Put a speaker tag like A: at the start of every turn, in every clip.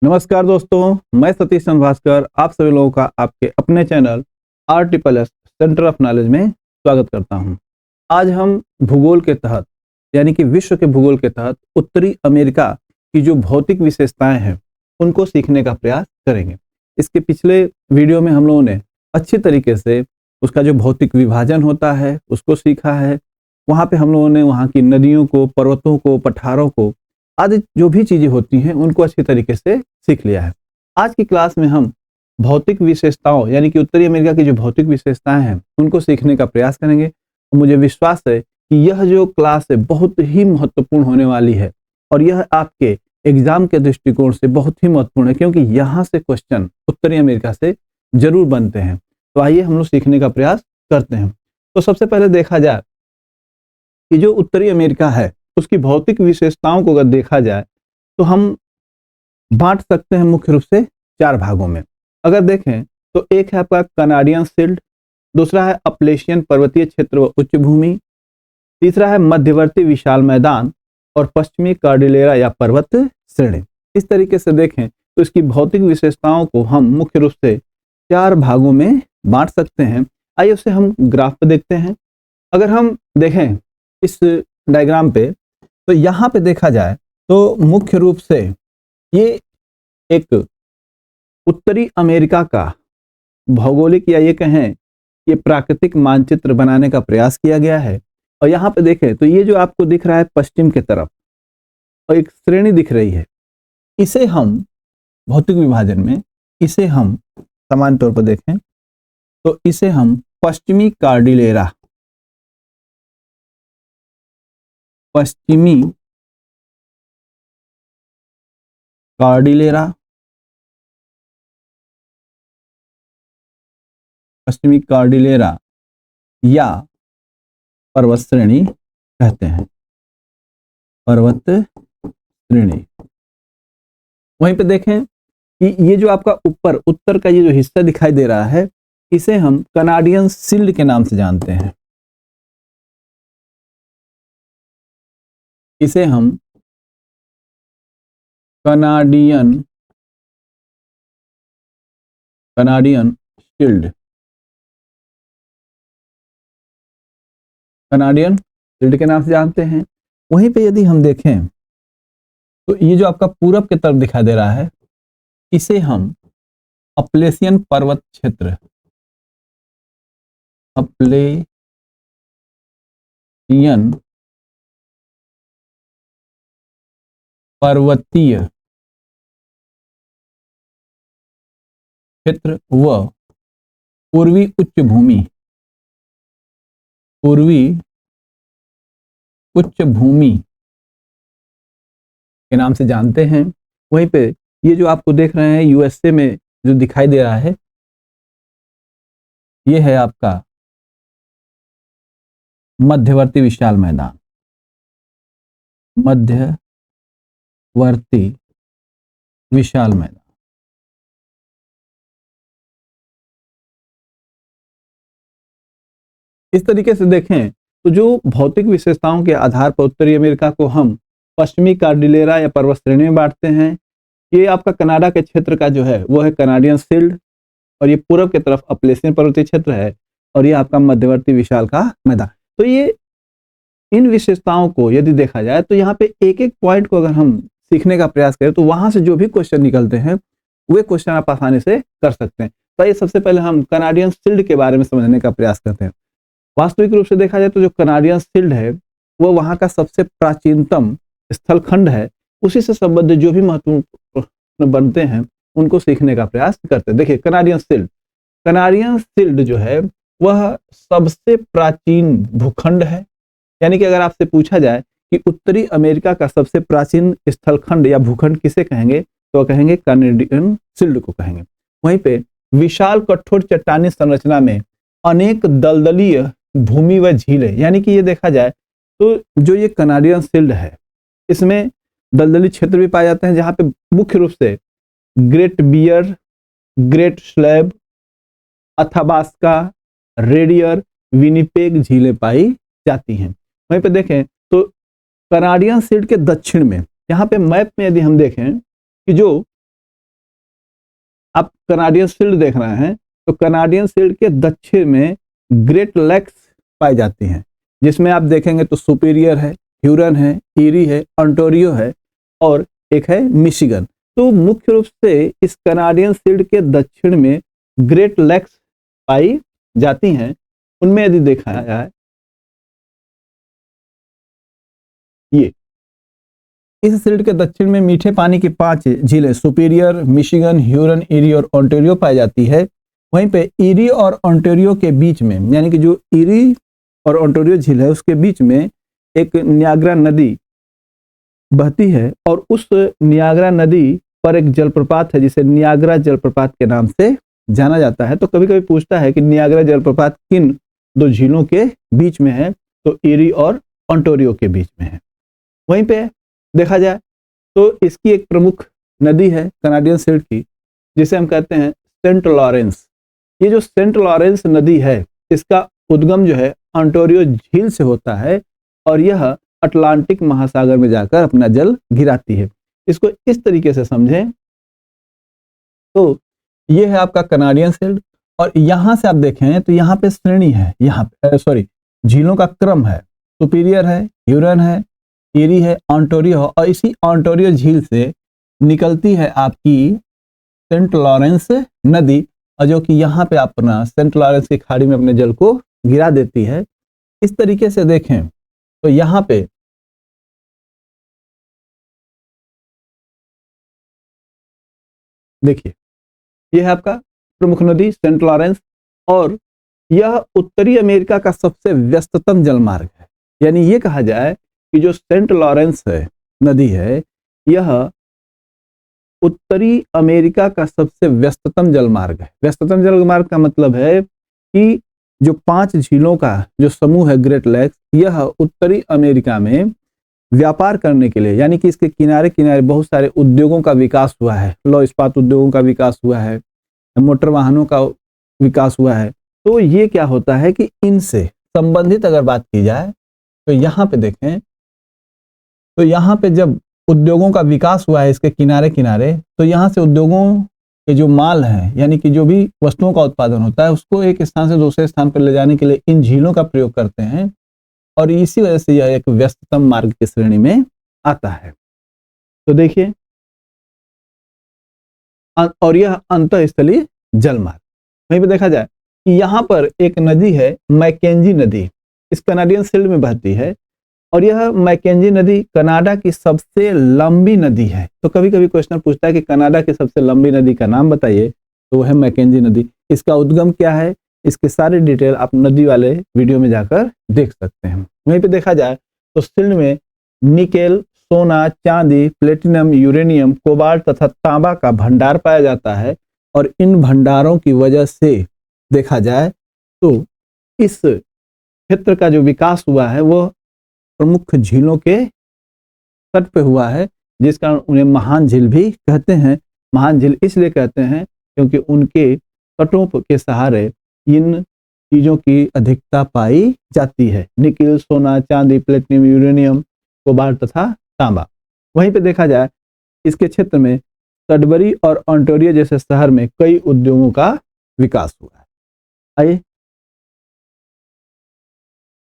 A: नमस्कार दोस्तों, मैं सतीश चंद्र भास्कर आप सभी लोगों का आपके अपने channel RTPLS centre of knowledge में स्वागत करता हूं। आज हम भूगोल के तहत यानी कि विश्व के भूगोल के तहत उत्तरी अमेरिका की जो भौतिक विशेषताएं हैं उनको सीखने का प्रयास करेंगे। इसके पिछले वीडियो में हम लोगों ने अच्छी तरीके से उसका जो भौतिक विभाजन होता है उसको सीखा है। वहाँ पे हम लोगों ने वहाँ की नदियों को, पर्वतों को, पठारों को आदि जो भी चीजें होती हैं उनको अच्छी तरीके से सीख लिया है। आज की क्लास में हम भौतिक विशेषताओं यानी कि उत्तरी अमेरिका की जो भौतिक विशेषताएं हैं उनको सीखने का प्रयास करेंगे। और मुझे विश्वास है कि यह जो क्लास है बहुत ही महत्वपूर्ण होने वाली है और यह आपके एग्जाम के दृष्टिकोण से बहुत ही महत्वपूर्ण है, क्योंकि यहाँ से क्वेश्चन उत्तरी अमेरिका से जरूर बनते हैं। तो आइए हम लोग सीखने का प्रयास करते हैं। तो सबसे पहले देखा जाए कि जो उत्तरी अमेरिका है उसकी भौतिक विशेषताओं को अगर देखा जाए तो हम बांट सकते हैं मुख्य रूप से 4 भागों में। अगर देखें तो एक है आपका कनाडियन शील्ड, दूसरा है अपलेशियन पर्वतीय क्षेत्र व उच्च भूमि, तीसरा है मध्यवर्ती विशाल मैदान और पश्चिमी कार्डिलेरा या पर्वत श्रेणी। इस तरीके से देखें तो इसकी भौतिक विशेषताओं को हम मुख्य रूप से 4 भागों में बांट सकते हैं। आइए उसे हम ग्राफ पे देखते हैं। अगर हम देखें इस डायग्राम पे तो यहाँ पे देखा जाए तो मुख्य रूप से ये एक उत्तरी अमेरिका का भौगोलिक या ये कहें ये प्राकृतिक मानचित्र बनाने का प्रयास किया गया है। और यहाँ पे देखें तो ये जो आपको दिख रहा है पश्चिम के तरफ और एक श्रेणी दिख रही है, इसे हम भौतिक विभाजन में इसे हम सामान्य तौर पर देखें तो इसे हम पश्चिमी कार्डिलेरा पश्चिमी कार्डिलेरा या पर्वत श्रेणी कहते हैं, पर्वत श्रेणी। वहीं पे देखें कि ये जो आपका ऊपर उत्तर का ये जो हिस्सा दिखाई दे रहा है इसे हम कनाडियन शील्ड के नाम से जानते हैं। इसे हम कनाडियन शील्ड के नाम से जानते हैं। वहीं पे यदि हम देखें तो ये जो आपका पूरब की तरफ दिखाई दे रहा है इसे हम अपलेशियन पर्वत क्षेत्र पर्वतीय क्षेत्र व पूर्वी उच्च भूमि के नाम से जानते हैं। वहीं पे ये जो आपको देख रहे हैं USA में जो दिखाई दे रहा है ये है आपका मध्यवर्ती विशाल मैदान, मध्यवर्ती विशाल मैदान। इस तरीके से देखें तो जो भौतिक विशेषताओं के आधार पर उत्तरी अमेरिका को हम पश्चिमी कार्डिलेरा या पर्वत श्रेणी में बांटते हैं। ये आपका कनाडा के क्षेत्र का जो है वो है कनाडियन शील्ड और ये पूरब की तरफ अपलेशियन पर्वतीय क्षेत्र है और ये आपका मध्यवर्ती विशाल का मैदान। तो ये इन विशेषताओं को यदि देखा जाए तो यहाँ पे एक एक पॉइंट को अगर हम सीखने का प्रयास करें तो वहां से जो भी क्वेश्चन निकलते हैं वे क्वेश्चन आप आसानी से कर सकते हैं। तो ये सबसे पहले हम कनाडियन शील्ड के बारे में समझने का प्रयास करते हैं। वास्तविक रूप से देखा जाए तो जो कनाडियन शील्ड है वो वहां का सबसे प्राचीनतम स्थलखंड है। उसी से संबंधित जो भी महत्वपूर्ण बनते हैं उनको सीखने का प्रयास करते हैं। देखिए कनाडियन शील्ड जो है वह सबसे प्राचीन भूखंड है। यानी कि अगर आपसे पूछा जाए कि उत्तरी अमेरिका का सबसे प्राचीन स्थलखंड या भूखंड किसे कहेंगे तो कहेंगे कनाडियन शील्ड को कहेंगे। वहीं पे विशाल कठोर चट्टानी संरचना में अनेक दलदलीय भूमि व झीलें, यानी कि ये देखा जाए तो जो ये कनाडियन शील्ड है इसमें दलदली क्षेत्र भी पाए जाते हैं जहां पे मुख्य रूप से Great Bear, Great Slave, Athabasca, Reindeer, Winnipeg झीलें पाई जाती हैं। वहीं पे देखें तो कनाडियन शील्ड के दक्षिण में यहाँ पे मैप में यदि हम देखें कि जो आप कनाडियन शील्ड देख रहे हैं, तो कनाडियन शील्ड के दक्षिण में ग्रेट लेक्स पाई जाती हैं, जिसमें आप देखेंगे तो सुपीरियर है, ह्यूरन है, ईरी है, ओंटारियो है और एक है मिशिगन। तो मुख्य रूप से इस कनाडियन शील्ड के दक्षिण में ग्रेट लेक्स पाई जाती हैं। उनमें यदि देखा जाए ये इस शील्ड के दक्षिण में मीठे पानी की 5 झीलें सुपीरियर, मिशिगन, ह्यूरन, ईरी और ओंटारियो पाई जाती है। वहीं पे ईरी और ओंटारियो के बीच में, यानी कि जो ईरी और ओंटारियो झील है उसके बीच में एक नियाग्रा नदी बहती है और उस नियाग्रा नदी पर एक जलप्रपात है जिसे नियाग्रा जलप्रपात के नाम से जाना जाता है। तो कभी कभी पूछता है कि नियाग्रा जलप्रपात किन 2 झीलों के बीच में है, तो ईरी और ओंटारियो के बीच में है। वहीं पे देखा जाए तो इसकी एक प्रमुख नदी है कनाडियन शील्ड की, जिसे हम कहते हैं सेंट लॉरेंस। ये जो सेंट लॉरेंस नदी है इसका उद्गम जो है ओंटारियो झील से होता है और यह अटलांटिक महासागर में जाकर अपना जल गिराती है। इसको इस तरीके से समझें तो ये है आपका कनाडियन शील्ड और यहां से आप देखें तो यहाँ पे श्रेणी है, यहाँ पे सॉरी झीलों का क्रम है, सुपीरियर है, ह्यूरन है, ईरी है, ओंटारियो और इसी ओंटारियो झील से निकलती है आपकी सेंट लॉरेंस नदी, और जो कि यहाँ पे अपना सेंट लॉरेंस की खाड़ी में अपने जल को गिरा देती है। इस तरीके से देखें तो यहाँ पे देखिए यह है आपका प्रमुख नदी सेंट लॉरेंस और यह उत्तरी अमेरिका का सबसे व्यस्ततम जलमार्ग है। यानी ये कहा जाए कि जो सेंट लॉरेंस है नदी है यह उत्तरी अमेरिका का सबसे व्यस्ततम जलमार्ग है। व्यस्ततम जलमार्ग का मतलब है कि जो 5 झीलों का जो समूह है ग्रेट लेक्स, यह उत्तरी अमेरिका में व्यापार करने के लिए, यानी कि इसके किनारे किनारे बहुत सारे उद्योगों का विकास हुआ है, लौह इस्पात उद्योगों का विकास हुआ है, मोटर वाहनों का विकास हुआ है। तो ये क्या होता है कि इनसे संबंधित अगर बात की जाए तो यहाँ पे देखें तो यहाँ पे जब उद्योगों का विकास हुआ है इसके किनारे किनारे, तो यहाँ से उद्योगों के जो माल हैं, यानी कि जो भी वस्तुओं का उत्पादन होता है उसको एक स्थान से दूसरे स्थान पर ले जाने के लिए इन झीलों का प्रयोग करते हैं और इसी वजह से यह एक व्यस्ततम मार्ग की श्रेणी में आता है। तो देखिए और यह अंतःस्थलीय जलमार्ग। वहीं पे देखा जाए कि यहाँ पर एक नदी है मैकेंजी नदी, इस कनाडियन शील्ड में बहती है और यह मैकेंजी नदी कनाडा की सबसे लंबी नदी है। तो कभी कभी क्वेश्चन पूछता है कि कनाडा की सबसे लंबी नदी का नाम बताइए, तो वह है मैकेंजी नदी। इसका उद्गम क्या है, इसके सारे डिटेल आप नदी वाले वीडियो में जाकर देख सकते हैं। वहीं पे देखा जाए तो शील्ड में निकेल, सोना, चांदी, प्लेटिनम, यूरेनियम, कोबाल्ट तथा तांबा का भंडार पाया जाता है और इन भंडारों की वजह से देखा जाए तो इस क्षेत्र का जो विकास हुआ है वो प्रमुख झीलों के तट पे हुआ है, जिस कारण उन्हें महान झील भी कहते हैं। महान झील इसलिए कहते हैं क्योंकि उनके तटों के सहारे इन चीजों की अधिकता पाई जाती है, निकेल, सोना, चांदी, प्लेटिनम, यूरेनियम, कोबाल्ट तथा तांबा। वहीं पे देखा जाए इसके क्षेत्र में सडबरी और ओंटारियो जैसे शहर में कई उद्योगों का विकास हुआ है। आइए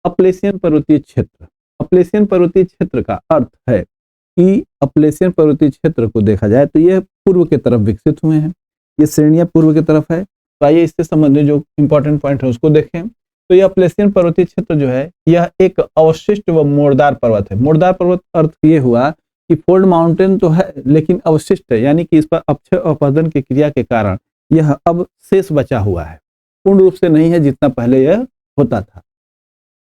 A: अपलेशियन पर्वतीय क्षेत्र। अपलेशियन पर्वतीय क्षेत्र का अर्थ है कि अपलेशियन पर्वतीय क्षेत्र को देखा जाए तो यह पूर्व की तरफ विकसित हुए हैं, ये श्रेणियां पूर्व की तरफ है। तो आइए इससे संबंधित जो इंपॉर्टेंट पॉइंट है उसको देखें। तो यह अपलेशियन पर्वतीय क्षेत्र जो है यह एक अवशिष्ट व मोड़दार पर्वत है। मोड़दार पर्वत अर्थ ये हुआ कि फोल्ड माउंटेन तो है लेकिन अवशिष्ट है, यानी कि इस पर अक्षय अपरदन की क्रिया के कारण यह अब शेष बचा हुआ है, पूर्ण रूप से नहीं है जितना पहले यह होता था।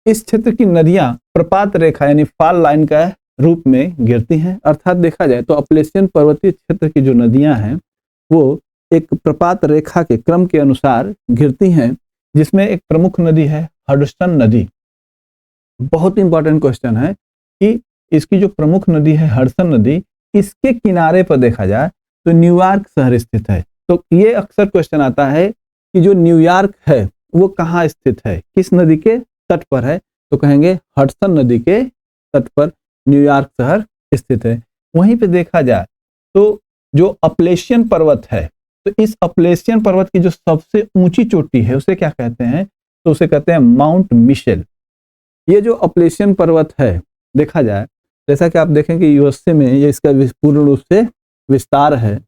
A: इस क्षेत्र की नदियां प्रपात रेखा यानी फॉल लाइन का रूप में गिरती हैं, अर्थात देखा जाए तो अपलेशियन पर्वतीय क्षेत्र की जो नदियां हैं वो एक प्रपात रेखा के क्रम के अनुसार गिरती हैं, जिसमें एक प्रमुख नदी है हडसन नदी। बहुत इंपॉर्टेंट क्वेश्चन है कि इसकी जो प्रमुख नदी है हडसन नदी, इसके किनारे पर देखा जाए तो न्यूयॉर्क शहर स्थित है। तो ये अक्सर क्वेश्चन आता है कि जो न्यूयॉर्क है वो कहाँ स्थित है, किस नदी के तट पर है, तो कहेंगे हडसन नदी के तट पर न्यूयॉर्क शहर स्थित है। वहीं पे देखा जाए तो जो अपलेशियन पर्वत है तो इस अपलेशियन पर्वत की जो सबसे ऊंची चोटी है उसे क्या कहते हैं? तो उसे कहते हैं माउंट मिशेल। ये जो अपलेशियन पर्वत है, देखा जाए जैसा कि आप देखें कि यूएसए में ये इसका पूर्ण रूप से विस्तार है।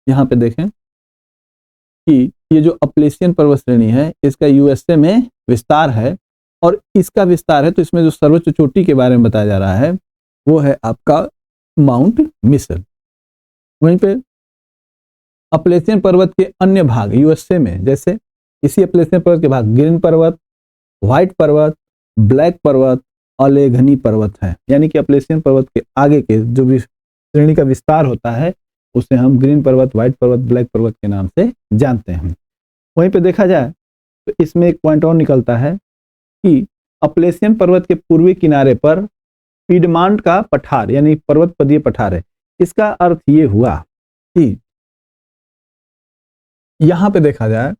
A: यहाँ पे देखें कि ये जो अपलेशियन पर्वत श्रेणी है इसका यूएसए में विस्तार है, और इसका विस्तार है तो इसमें जो सर्वोच्च चोटी के बारे में बताया जा रहा है वो है आपका माउंट मिशेल। वहीं पे अपलेशियन पर्वत के अन्य भाग यूएसए में, जैसे इसी अपलेशियन पर्वत के भाग ग्रीन पर्वत, व्हाइट पर्वत, ब्लैक पर्वत, अलेघनी पर्वत है। यानी कि अपलेशियन पर्वत के आगे के जो भी श्रेणी का विस्तार होता है उसे हम ग्रीन पर्वत, व्हाइट पर्वत, ब्लैक पर्वत के नाम से जानते हैं। वहीं पे देखा जाए तो इसमें एक पॉइंट और निकलता है कि अपलेशियन पर्वत के पूर्वी किनारे पर पीडमांट का पठार यानी पर्वत पदीय पठार है। इसका अर्थ ये हुआ कि यहां पे देखा जाए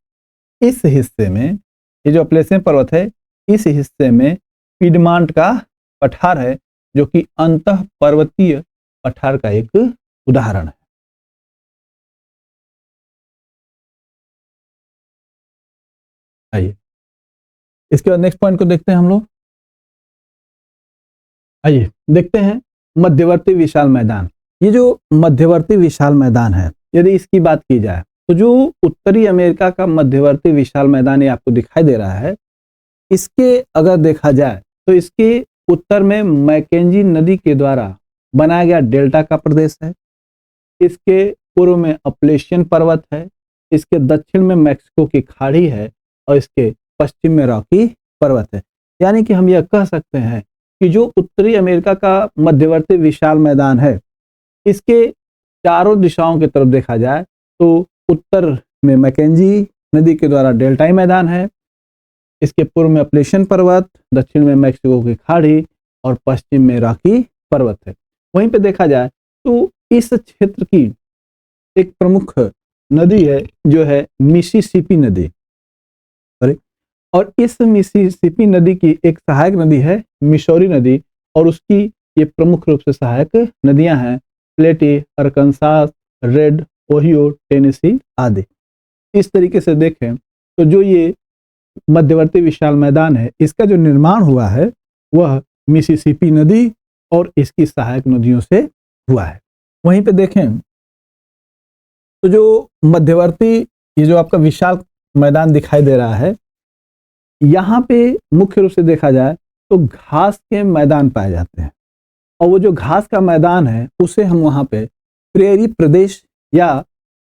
A: इस हिस्से में, ये जो अपलेशियन पर्वत है इस हिस्से में पीडमांट का पठार है, जो कि अंतः पर्वतीय पठार का एक उदाहरण है। आइए इसके बाद नेक्स्ट पॉइंट को देखते हैं हम लोग। आइए देखते हैं मध्यवर्ती विशाल मैदान। ये जो मध्यवर्ती विशाल मैदान है, यदि इसकी बात की जाए तो जो उत्तरी अमेरिका का मध्यवर्ती विशाल मैदान ये आपको दिखाई दे रहा है, इसके अगर देखा जाए तो इसके उत्तर में मैकेंजी नदी के द्वारा बनाया गया डेल्टा का प्रदेश है। इसके पूर्व में अपलेशियन पर्वत है, इसके दक्षिण में मैक्सिको की खाड़ी है, और इसके पश्चिम में रॉकी पर्वत है। यानी कि हम यह कह सकते हैं कि जो उत्तरी अमेरिका का मध्यवर्ती विशाल मैदान है, इसके चारों दिशाओं की तरफ देखा जाए तो उत्तर में मैकेंजी नदी के द्वारा डेल्टाई मैदान है, इसके पूर्व में अपलेशियन पर्वत, दक्षिण में मैक्सिको की खाड़ी और पश्चिम में रॉकी पर्वत है। वहीं पे देखा जाए तो इस क्षेत्र की एक प्रमुख नदी है जो है मिसिसिपी नदी, और इस मिसिसिपी नदी की एक सहायक नदी है मिसौरी नदी, और उसकी ये प्रमुख रूप से सहायक नदियां हैं प्लेटी, अरकानसास, रेड, ओहियो, टेनेसी आदि। इस तरीके से देखें तो जो ये मध्यवर्ती विशाल मैदान है इसका जो निर्माण हुआ है वह मिसिसिपी नदी और इसकी सहायक नदियों से हुआ है। वहीं पे देखें तो जो मध्यवर्ती ये जो आपका विशाल मैदान दिखाई दे रहा है, यहाँ पे मुख्य रूप से देखा जाए तो घास के मैदान पाए जाते हैं, और वो जो घास का मैदान है उसे हम वहाँ पे प्रेरी प्रदेश या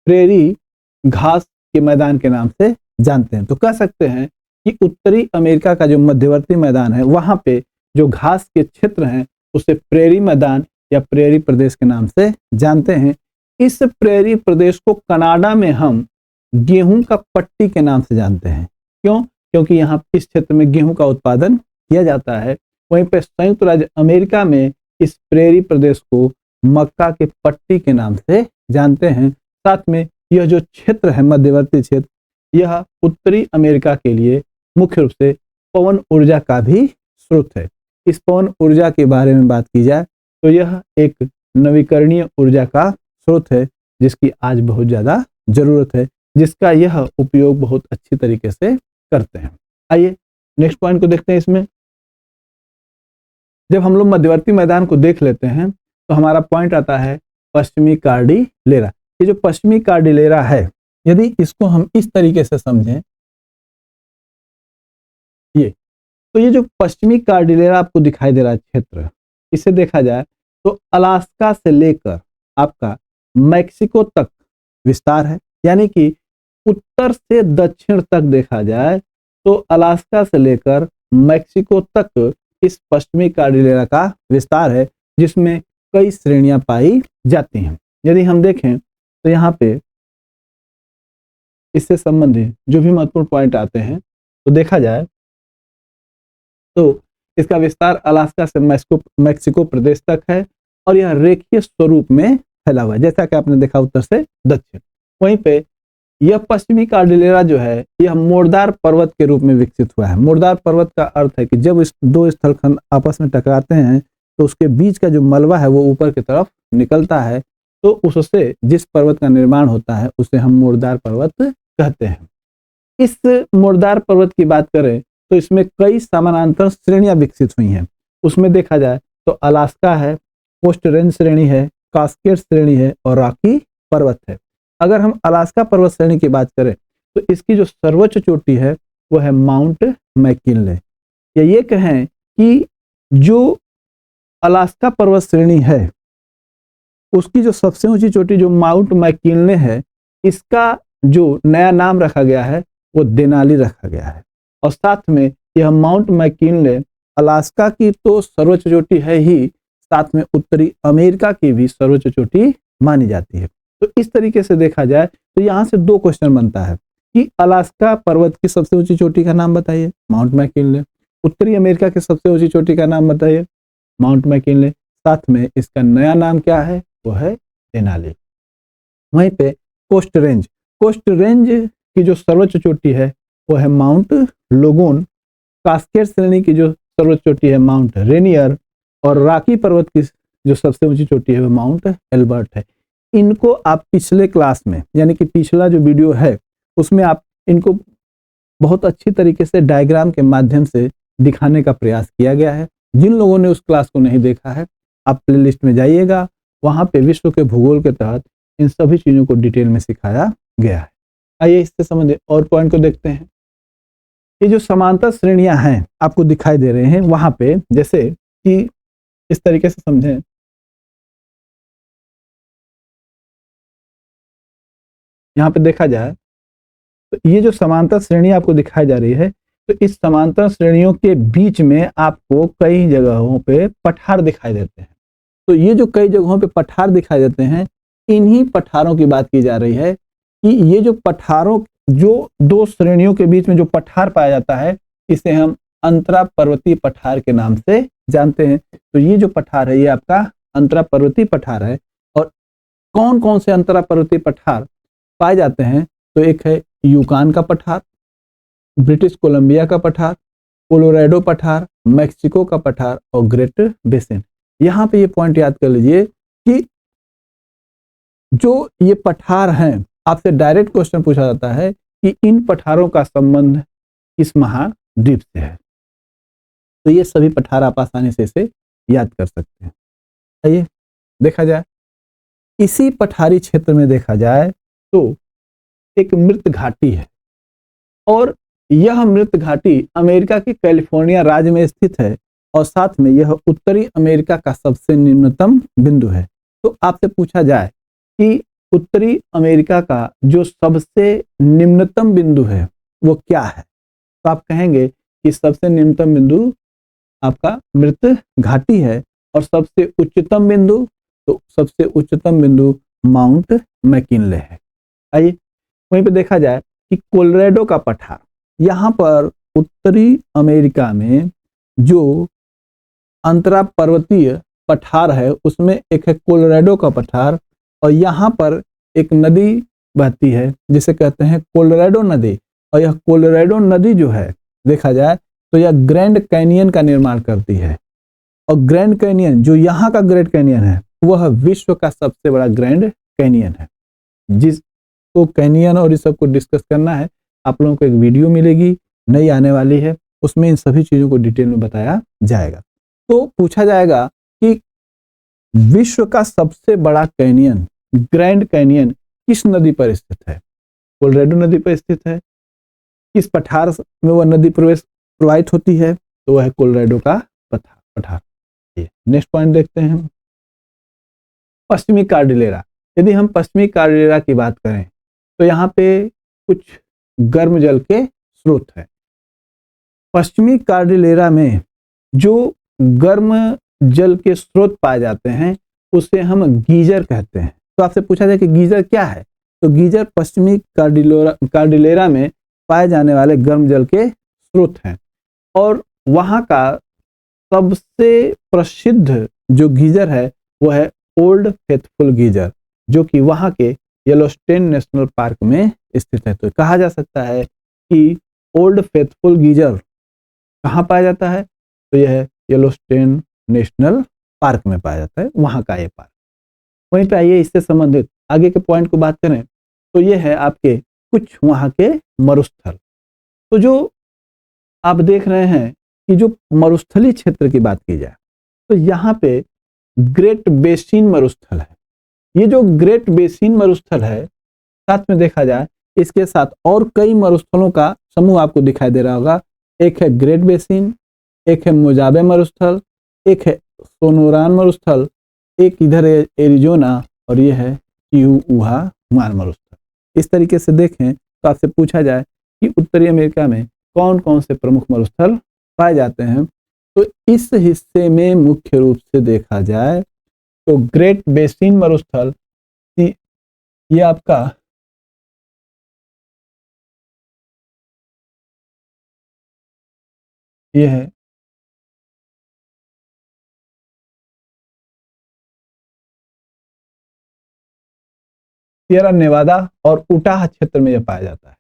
A: प्रेरी घास के मैदान के नाम से जानते हैं। तो कह सकते हैं कि उत्तरी अमेरिका का जो मध्यवर्ती मैदान है वहाँ पे जो घास के क्षेत्र हैं उसे प्रेरी मैदान या प्रेरी प्रदेश के नाम से जानते हैं। इस प्रेरी प्रदेश को कनाडा में हम गेहूं का पट्टी के नाम से जानते हैं। क्यों? क्योंकि यहाँ इस क्षेत्र में गेहूं का उत्पादन किया जाता है। वहीं पर संयुक्त राज्य अमेरिका में इस प्रेरी प्रदेश को मक्का के पट्टी के नाम से जानते हैं। साथ में यह जो क्षेत्र है मध्यवर्ती क्षेत्र, यह उत्तरी अमेरिका के लिए मुख्य रूप से पवन ऊर्जा का भी स्रोत है। इस पवन ऊर्जा के बारे में बात की जाए तो यह एक नवीकरणीय ऊर्जा का स्रोत है जिसकी आज बहुत ज़्यादा जरूरत है, जिसका यह उपयोग बहुत अच्छी तरीके से करते हैं। आइए नेक्स्ट पॉइंट को देखते हैं। इसमें जब हम लोग मध्यवर्ती मैदान को देख लेते हैं तो हमारा पॉइंट आता है पश्चिमी कार्डिलेरा। ये जो पश्चिमी कार्डिलेरा है, यदि इसको हम इस तरीके से समझें, ये जो पश्चिमी कार्डिलेरा आपको दिखाई दे रहा है क्षेत्र, इसे देखा जाए तो अलास्का से लेकर आपका मैक्सिको तक विस्तार है। यानी कि उत्तर से दक्षिण तक देखा जाए तो अलास्का से लेकर मैक्सिको तक इस पश्चिमी कार्डिलेरा का विस्तार है, जिसमें कई श्रेणियां पाई जाती हैं। यदि हम देखें तो यहाँ पे इससे संबंधित जो भी महत्वपूर्ण पॉइंट आते हैं तो देखा जाए तो इसका विस्तार अलास्का से मैक्सिको प्रदेश तक है, और यह रेखीय स्वरूप में फैला हुआ है, जैसा कि आपने देखा उत्तर से दक्षिण। वहीं पे यह पश्चिमी कार्डिलेरा जो है यह मोड़दार पर्वत के रूप में विकसित हुआ है। मोड़दार पर्वत का अर्थ है कि जब इस दो स्थलखंड आपस में टकराते हैं तो उसके बीच का जो मलबा है वो ऊपर की तरफ निकलता है, तो उससे जिस पर्वत का निर्माण होता है उसे हम मुर्दार पर्वत कहते हैं। इस मुर्दार पर्वत की बात करें तो इसमें कई समानांतर श्रेणियां विकसित हुई हैं। उसमें देखा जाए तो अलास्का है, कोस्ट रेंज श्रेणी है, कास्केड श्रेणी है और रॉकी पर्वत है। अगर हम अलास्का पर्वत श्रेणी की बात करें तो इसकी जो सर्वोच्च चोटी है वो है माउंट मैकिनले। या ये कहें कि जो अलास्का पर्वत श्रेणी है उसकी जो सबसे ऊंची चोटी जो माउंट मैकिनले है, इसका जो नया नाम रखा गया है वो देनाली रखा गया है। और साथ में यह माउंट मैकिनले अलास्का की तो सर्वोच्च चोटी है ही, साथ में उत्तरी अमेरिका की भी सर्वोच्च चोटी मानी जाती है। तो इस तरीके से देखा जाए तो यहाँ से दो क्वेश्चन बनता है कि अलास्का पर्वत की सबसे ऊंची चोटी का नाम बताइए, माउंट मैकिनले। उत्तरी अमेरिका की सबसे ऊंची चोटी का नाम बताइए, माउंट मैकिनले। साथ में इसका नया नाम क्या है, वो है देनाली। वहीं पे कोस्ट रेंज की जो सर्वोच्च चोटी है वो है माउंट लोगोन। कास्केड श्रेणी की जो सर्वोच्च चोटी है माउंट रेनियर। और रॉकी पर्वत की जो सबसे ऊंची चोटी है वो माउंट एल्बर्ट है। इनको आप पिछले क्लास में, यानी कि पिछला जो वीडियो है उसमें आप इनको बहुत अच्छी तरीके से डायग्राम के माध्यम से दिखाने का प्रयास किया गया है। जिन लोगों ने उस क्लास को नहीं देखा है, आप प्लेलिस्ट में जाइएगा, वहां पे विश्व के भूगोल के तहत इन सभी चीजों को डिटेल में सिखाया गया है। आइए इससे संबंधित और पॉइंट को देखते हैं। ये जो समांतर श्रेणियां हैं आपको दिखाई दे रहे हैं वहां पे, जैसे कि इस तरीके से समझें, यहाँ पे देखा जाए तो ये जो समांतर श्रेणी आपको दिखाई जा रही है, तो इस समांतर श्रेणियों के बीच में आपको कई जगहों पे पठार दिखाई देते हैं। तो ये जो कई जगहों पे पठार दिखाई देते हैं, इन्हीं पठारों की बात की जा रही है कि ये जो पठारों, जो दो श्रेणियों के बीच में जो पठार पाया जाता है, इसे हम अंतरा पर्वतीय पठार के नाम से जानते हैं। तो ये जो पठार है ये आपका अंतरा पर्वतीय पठार है। और कौन कौन से अंतरा पर्वतीय पठार पाए जाते हैं, तो एक है यूकान का पठार, ब्रिटिश कोलंबिया का पठार, कोलोराडो पठार, मैक्सिको का पठार और ग्रेट बेसिन। यहाँ पे ये पॉइंट याद कर लीजिए कि जो ये पठार हैं, आपसे डायरेक्ट क्वेश्चन पूछा जाता है कि इन पठारों का संबंध किस महाद्वीप से है। तो ये सभी पठार आप आसानी से इसे याद कर सकते हैं। आइए देखा जाए, इसी पठारी क्षेत्र में देखा जाए तो एक मृत घाटी है और यह मृत घाटी अमेरिका के कैलिफोर्निया राज्य में स्थित है और साथ में यह उत्तरी अमेरिका का सबसे निम्नतम बिंदु है। तो आपसे पूछा जाए कि उत्तरी अमेरिका का जो सबसे निम्नतम बिंदु है वो क्या है, तो आप कहेंगे कि सबसे निम्नतम बिंदु आपका मृत घाटी है। और सबसे उच्चतम बिंदु, तो सबसे उच्चतम बिंदु माउंट मैकिनले है। आइए वहीं पे देखा जाए कि कोलोराडो का पठार, यहाँ पर उत्तरी अमेरिका में जो अंतरा पर्वतीय पठार है उसमें एक है कोलोराडो का पठार। और यहाँ पर एक नदी बहती है जिसे कहते हैं कोलोराडो नदी। और यह कोलोराडो नदी जो है देखा जाए तो यह ग्रैंड कैनियन का निर्माण करती है। और ग्रैंड कैनियन, जो यहाँ का ग्रैंड कैनियन है, वह विश्व का सबसे बड़ा ग्रैंड कैनियन है। जिसको कैनियन और इस सब को डिस्कस करना है, आप लोगों को एक वीडियो मिलेगी, नई आने वाली है, उसमें इन सभी चीजों को डिटेल में बताया जाएगा। तो पूछा जाएगा कि विश्व का सबसे बड़ा कैनियन, ग्रैंड कैनियन, किस नदी पर स्थित है? कोलोराडो नदी पर स्थित है। किस पठार में वह नदी प्रवाहित होती है? तो वह है कोलोराडो का पठार। नेक्स्ट पॉइंट देखते हैं, पश्चिमी कार्डिलेरा। यदि हम पश्चिमी कार्डिलेरा की बात करें तो यहाँ पे कुछ गर्म जल के स्रोत है। पश्चिमी कार्डिलेरा में जो गर्म जल के स्रोत पाए जाते हैं उसे हम गीजर कहते हैं। तो आपसे पूछा जाए कि गीजर क्या है, तो गीजर पश्चिमी कार्डिलेरा में पाए जाने वाले गर्म जल के स्रोत हैं। और वहाँ का सबसे प्रसिद्ध जो गीजर है वो है ओल्ड फेथफुल गीजर, जो कि वहाँ के येलोस्टोन नेशनल पार्क में स्थित है। तो कहा जा सकता है कि ओल्ड फेथफुल गीजर कहाँ पाया जाता है, तो यह येलोस्टोन नेशनल पार्क में पाया जाता है, वहाँ का ये पार्क। वहीं पे आइए इससे संबंधित आगे के पॉइंट को बात करें तो ये है आपके कुछ वहाँ के मरुस्थल। तो जो आप देख रहे हैं कि जो मरुस्थलीय क्षेत्र की बात की जाए तो यहाँ पे ग्रेट बेसिन मरुस्थल है। ये जो ग्रेट बेसिन मरुस्थल है, साथ में देखा जाए इसके साथ और कई मरुस्थलों का समूह आपको दिखाई दे रहा होगा। एक है ग्रेट बेसिन, एक है मोजाबे मरुस्थल, एक है सोनोरान मरुस्थल, एक इधर है एरिजोना और ये है चिहुआ हुआन मरुस्थल। इस तरीके से देखें तो आपसे पूछा जाए कि उत्तरी अमेरिका में कौन कौन से प्रमुख मरुस्थल पाए जाते हैं, तो इस हिस्से में मुख्य रूप से देखा जाए तो ग्रेट बेसिन मरुस्थल ये आपका ये है सियरा नेवादा और उटाह क्षेत्र में यह पाया जाता है।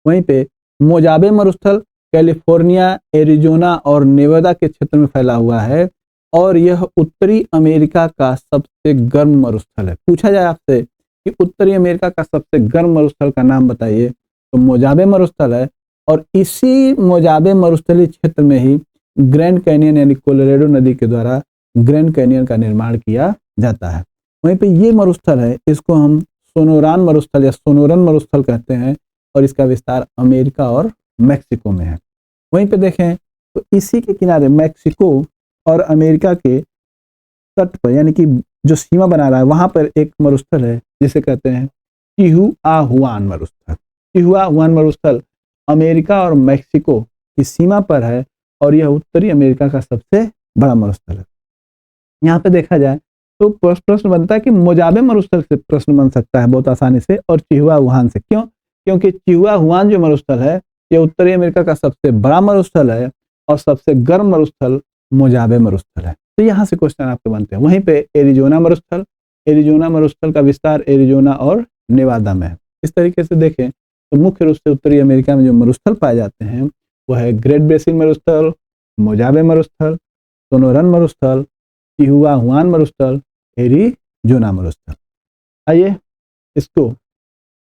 A: वहीं पे मोजाबे मरुस्थल कैलिफोर्निया, एरिजोना और नेवादा के क्षेत्र में फैला हुआ है और यह उत्तरी अमेरिका का सबसे गर्म मरुस्थल है। पूछा जाए आपसे कि उत्तरी अमेरिका का सबसे गर्म मरुस्थल का नाम बताइए तो मोजाबे मरुस्थल है और इसी मोजाबे मरुस्थलीय क्षेत्र में ही ग्रैंड कैनियन यानी कोलोराडो नदी के द्वारा ग्रैंड कैनियन का निर्माण किया जाता है। वहीं पे ये मरुस्थल है, इसको हम सोनोरान मरुस्थल या सोनोरन मरुस्थल कहते हैं और इसका विस्तार अमेरिका और मैक्सिको में है। वहीं पे देखें तो इसी के किनारे मैक्सिको और अमेरिका के तट पर यानी कि जो सीमा बना रहा है वहां पर एक मरुस्थल है जिसे कहते हैं चिहुआहुआन मरुस्थल। चिहुआहुआन मरुस्थल अमेरिका और मैक्सिको की सीमा पर है और यह उत्तरी अमेरिका का सबसे बड़ा मरुस्थल है। यहाँ पे देखा जाए तो प्रश्न बनता है कि मोजाबे मरुस्थल से प्रश्न बन सकता है बहुत आसानी से और चिहुआहुआन से। क्यों? क्योंकि चिहुआहुआन जो मरुस्थल है यह उत्तरी अमेरिका का सबसे बड़ा मरुस्थल है और सबसे गर्म मरुस्थल मोजाबे मरुस्थल है। तो यहाँ से क्वेश्चन आपके बनते हैं। वहीं पे एरिजोना मरुस्थल का विस्तार एरिजोना और नेवादा में है। इस तरीके से देखें तो मुख्य रूप से उत्तरी अमेरिका में जो मरुस्थल पाए जाते हैं वो है ग्रेट बेसिन मरुस्थल, मोजाबे मरुस्थल, सोनोरन मरुस्थल, चिहुआहुआन मरुस्थल, एरिजोना मरुस्थल। आइए इसको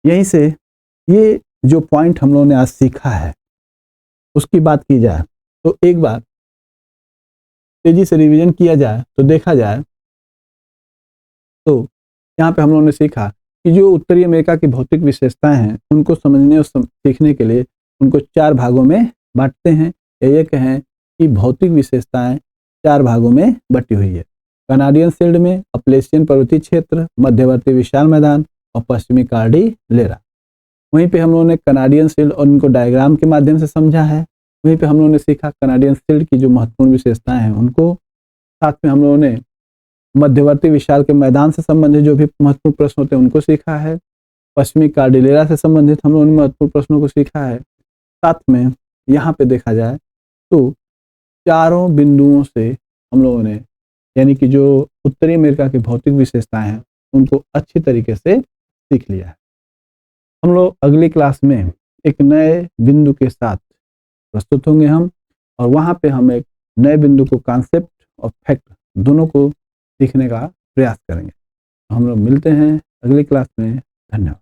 A: यहीं से ये जो पॉइंट हम लोगों ने आज सीखा है उसकी बात की जाए तो एक बार तेजी से रिवीजन किया जाए तो देखा जाए तो यहाँ पे हम लोगों ने सीखा कि जो उत्तरी अमेरिका की भौतिक विशेषताएं हैं उनको समझने और सीखने के लिए उनको 4 भागों में बांटते हैं। ये कहें कि भौतिक विशेषताएं 4 भागों में बटी हुई है। कनाडियन शील्ड में अपलेशियन पर्वतीय क्षेत्र, मध्यवर्ती विशाल मैदान और पश्चिमी कार्डिलेरा। वहीं पे हम लोगों ने कनाडियन शील्ड और उनको डायग्राम के माध्यम से समझा है। वहीं पे हम लोगों ने सीखा कनाडियन शील्ड की जो महत्वपूर्ण विशेषताएं हैं उनको। साथ में हम लोगों ने मध्यवर्ती विशाल के मैदान से संबंधित जो भी महत्वपूर्ण प्रश्न होते हैं उनको सीखा है। पश्चिमी कार्डिलेरा से संबंधित हम लोगों ने महत्वपूर्ण प्रश्नों को सीखा है। साथ में यहाँ पे देखा जाए तो चारों बिंदुओं से हम लोगों ने यानी कि जो उत्तरी अमेरिका की भौतिक विशेषताएं हैं उनको अच्छी तरीके से सीख लिया है। हम लोग अगली क्लास में एक नए बिंदु के साथ प्रस्तुत होंगे हम और वहाँ पे हम एक नए बिंदु को कॉन्सेप्ट और फैक्ट दोनों को सीखने का प्रयास करेंगे। हम लोग मिलते हैं अगली क्लास में। धन्यवाद।